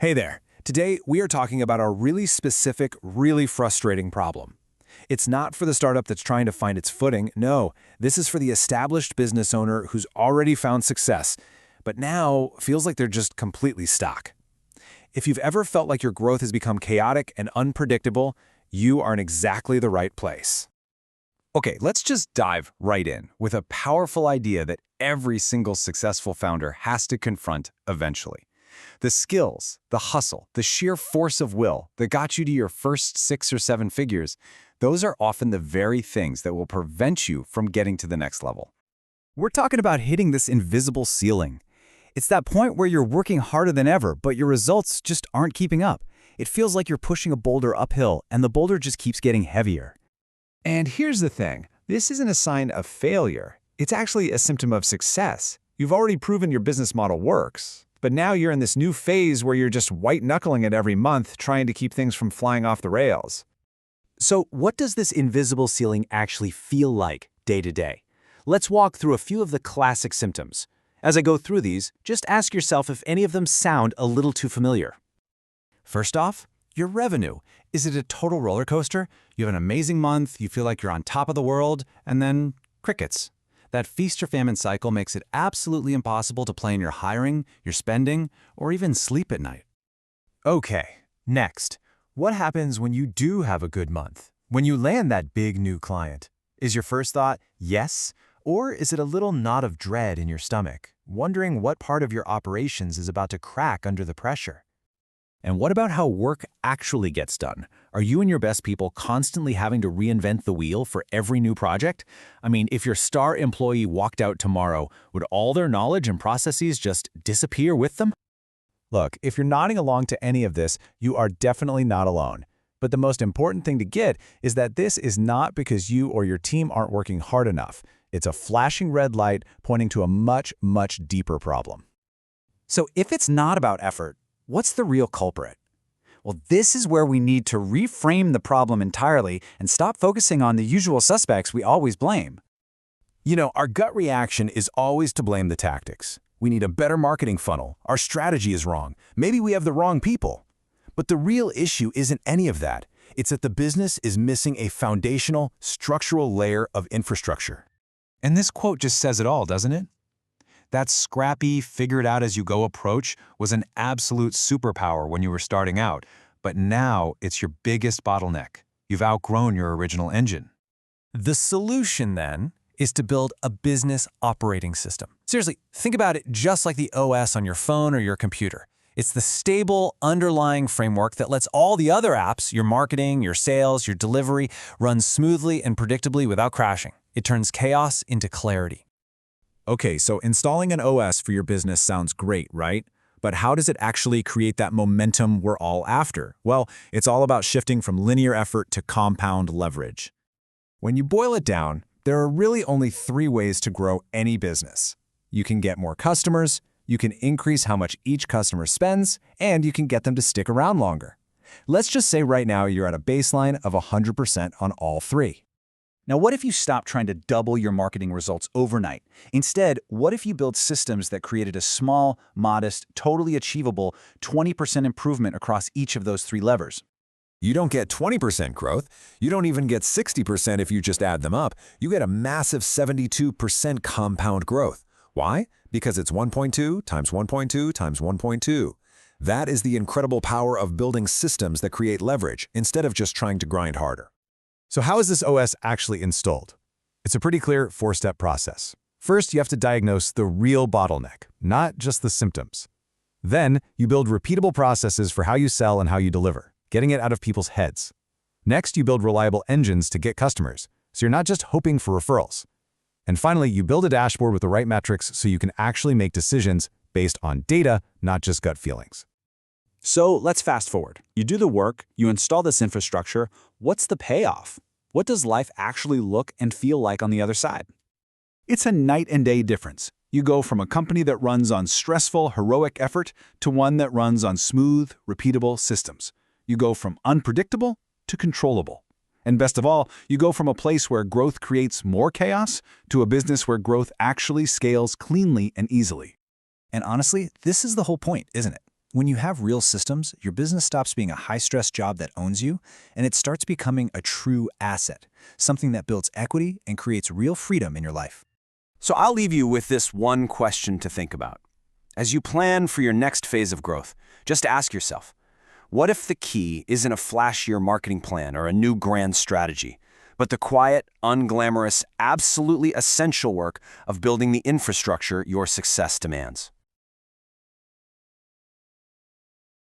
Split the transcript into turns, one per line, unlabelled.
Hey there. Today, we are talking about a really specific, really frustrating problem. It's not for the startup that's trying to find its footing. No, this is for the established business owner who's already found success, but now feels like they're just completely stuck. If you've ever felt like your growth has become chaotic and unpredictable, you are in exactly the right place.
Okay, let's just dive right in with a powerful idea that every single successful founder has to confront eventually. The skills, the hustle, the sheer force of will that got you to your first 6 or 7 figures, those are often the very things that will prevent you from getting to the next level. We're talking about hitting this invisible ceiling. It's that point where you're working harder than ever, but your results just aren't keeping up. It feels like you're pushing a boulder uphill, and the boulder just keeps getting heavier.
And here's the thing, this isn't a sign of failure. It's actually a symptom of success. You've already proven your business model works, but now you're in this new phase where you're just white-knuckling it every month, trying to keep things from flying off the rails.
So what does this invisible ceiling actually feel like day to day? Let's walk through a few of the classic symptoms. As I go through these, just ask yourself if any of them sound a little too familiar.
First off, your revenue. Is it a total roller coaster? You have an amazing month, you feel like you're on top of the world, and then crickets. That feast or famine cycle makes it absolutely impossible to plan your hiring, your spending, or even sleep at night.
Okay, next. What happens when you do have a good month? When you land that big new client? Is your first thought, yes? Or is it a little knot of dread in your stomach, wondering what part of your operations is about to crack under the pressure?
And what about how work actually gets done? Are you and your best people constantly having to reinvent the wheel for every new project? I mean, if your star employee walked out tomorrow, would all their knowledge and processes just disappear with them?
Look, if you're nodding along to any of this, you are definitely not alone. But the most important thing to get is that this is not because you or your team aren't working hard enough. It's a flashing red light pointing to a much, much deeper problem.
So if it's not about effort, what's the real culprit? Well, this is where we need to reframe the problem entirely and stop focusing on the usual suspects we always blame.
You know, our gut reaction is always to blame the tactics. We need a better marketing funnel. Our strategy is wrong. Maybe we have the wrong people. But the real issue isn't any of that. It's that the business is missing a foundational, structural layer of infrastructure.
And this quote just says it all, doesn't it? That scrappy, figure-it-out-as-you-go approach was an absolute superpower when you were starting out, but now it's your biggest bottleneck. You've outgrown your original engine.
The solution, then, is to build a business operating system. Seriously, think about it just like the OS on your phone or your computer. It's the stable, underlying framework that lets all the other apps, your marketing, your sales, your delivery, run smoothly and predictably without crashing. It turns chaos into clarity. Okay, so installing an OS for your business sounds great, right? But how does it actually create that momentum we're all after? Well, it's all about shifting from linear effort to compound leverage. When you boil it down, there are really only 3 ways to grow any business. You can get more customers, you can increase how much each customer spends, and you can get them to stick around longer. Let's just say right now you're at a baseline of 100% on all 3.
Now, what if you stopped trying to double your marketing results overnight? Instead, what if you built systems that created a small, modest, totally achievable 20% improvement across each of those 3 levers?
You don't get 20% growth. You don't even get 60% if you just add them up. You get a massive 72% compound growth. Why? Because it's 1.2 times 1.2 times 1.2. That is the incredible power of building systems that create leverage instead of just trying to grind harder.
So how is this OS actually installed? It's a pretty clear 4-step process. First, you have to diagnose the real bottleneck, not just the symptoms. Then, you build repeatable processes for how you sell and how you deliver, getting it out of people's heads. Next, you build reliable engines to get customers, so you're not just hoping for referrals. And finally, you build a dashboard with the right metrics so you can actually make decisions based on data, not just gut feelings.
So let's fast forward. You do the work, you install this infrastructure. What's the payoff? What does life actually look and feel like on the other side? It's a night and day difference. You go from a company that runs on stressful, heroic effort to one that runs on smooth, repeatable systems. You go from unpredictable to controllable. And best of all, you go from a place where growth creates more chaos to a business where growth actually scales cleanly and easily. And honestly, this is the whole point, isn't it?
When you have real systems, your business stops being a high-stress job that owns you, and it starts becoming a true asset, something that builds equity and creates real freedom in your life.
So I'll leave you with this one question to think about. As you plan for your next phase of growth, just ask yourself, what if the key isn't a flashier marketing plan or a new grand strategy, but the quiet, unglamorous, absolutely essential work of building the infrastructure your success demands?